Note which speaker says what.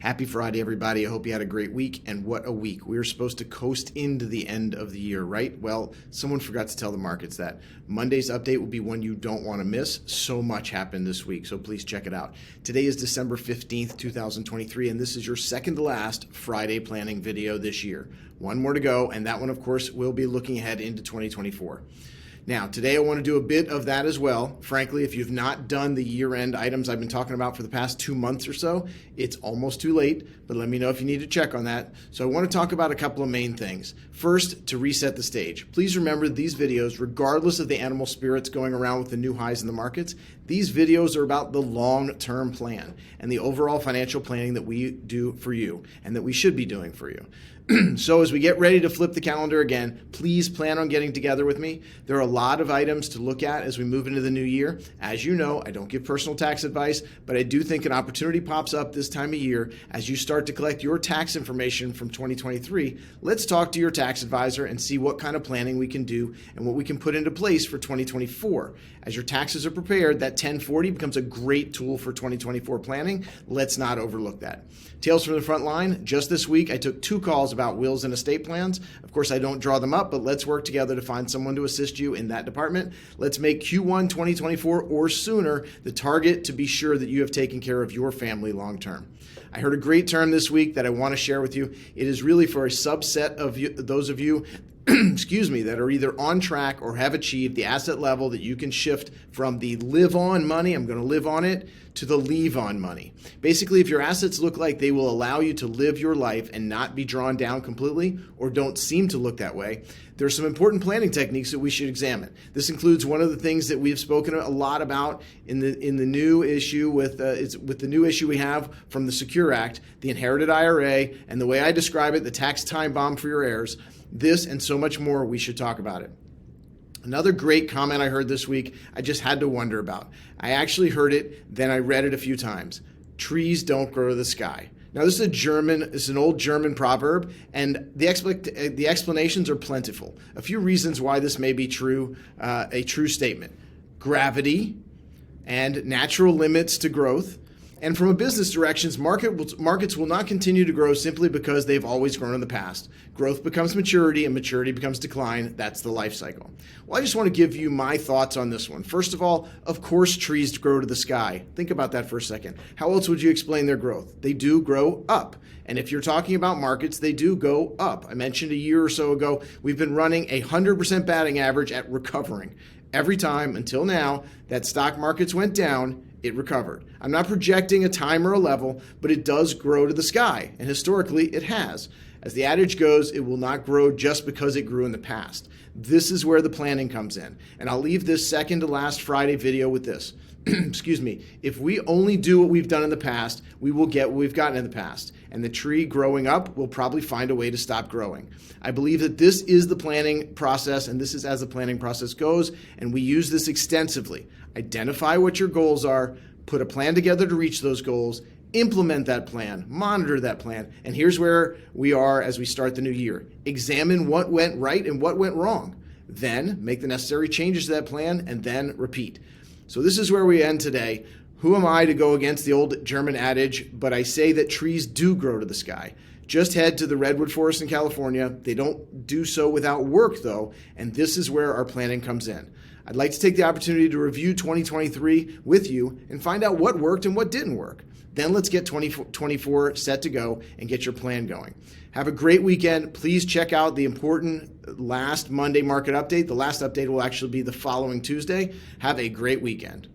Speaker 1: Happy Friday, everybody. I hope you had a great week, and what a week. We were supposed to coast into the end of the year, right? Well, someone forgot to tell the markets that. Monday's update will be one you don't want to miss. So much happened this week, so please check it out. Today is December 15th, 2023, and this is your second to last Friday planning video this year. One more to go, and that one, of course, will be looking ahead into 2024. Now, today I want to do a bit of that as well. Frankly, if you've not done the year-end items I've been talking about for the past 2 months or so, it's almost too late, but let me know if you need to check on that. So I want to talk about a couple of main things. First, to reset the stage. Please remember these videos, regardless of the animal spirits going around with the new highs in the markets, these videos are about the long-term plan and the overall financial planning that we do for you and that we should be doing for you. So as we get ready to flip the calendar again, please plan on getting together with me. There are a lot of items to look at as we move into the new year. As you know, I don't give personal tax advice, but I do think an opportunity pops up this time of year as you start to collect your tax information from 2023. Let's talk to your tax advisor and see what kind of planning we can do and what we can put into place for 2024. As your taxes are prepared, that 1040 becomes a great tool for 2024 planning. Let's not overlook that. Tales from the front line. Just this week, I took 2 calls about wills and estate plans. Of course, I don't draw them up, but let's work together to find someone to assist you in that department. Let's make Q1 2024 or sooner the target to be sure that you have taken care of your family long term. I heard a great term this week that I want to share with you. It is really for a subset of those of you excuse me, that are either on track or have achieved the asset level that you can shift from the live on money, I'm going to live on it, to the leave on money. Basically, if your assets look like they will allow you to live your life and not be drawn down completely, or don't seem to look that way, there are some important planning techniques that we should examine. This includes one of the things that we've spoken a lot about in the new issue with the new issue we have from the Secure Act, the inherited IRA, and the way I describe it, the tax time bomb for your heirs. This and so much more, we should talk about it. Another great comment I heard this week, I just had to wonder about. I actually heard it, then I read it a few times. Trees don't grow to the sky. Now, this is an old German proverb, and the explanations are plentiful. A few reasons why this may be true, a true statement. Gravity and natural limits to growth. And from a business directions, markets will not continue to grow simply because they've always grown in the past. Growth becomes maturity, and maturity becomes decline. That's the life cycle. Well, I just want to give you my thoughts on this one. First of all, of course, trees grow to the sky. Think about that for a second. How else would you explain their growth? They do grow up. And if you're talking about markets, they do go up. I mentioned a year or so ago, we've been running a 100% batting average at recovering. Every time until now that stock markets went down, it recovered. I'm not projecting a time or a level, but it does grow to the sky, and historically it has. As the adage goes, it will not grow just because it grew in the past. This is where the planning comes in, and I'll leave this second to last Friday video with this. Excuse me. If we only do what we've done in the past, we will get what we've gotten in the past, and the tree growing up will probably find a way to stop growing. I believe that this is the planning process, and this is as the planning process goes, and we use this extensively. Identify what your goals are, put a plan together to reach those goals, implement that plan, monitor that plan, and here's where we are as we start the new year. Examine what went right and what went wrong. Then make the necessary changes to that plan, and then repeat. So this is where we end today. Who am I to go against the old German adage, but I say that trees do grow to the sky. Just head to the redwood forest in California. They don't do so without work, though, and this is where our planning comes in. I'd like to take the opportunity to review 2023 with you and find out what worked and what didn't work. Then let's get 2024 set to go and get your plan going. Have a great weekend. Please check out the important last Monday market update. The last update will actually be the following Tuesday. Have a great weekend.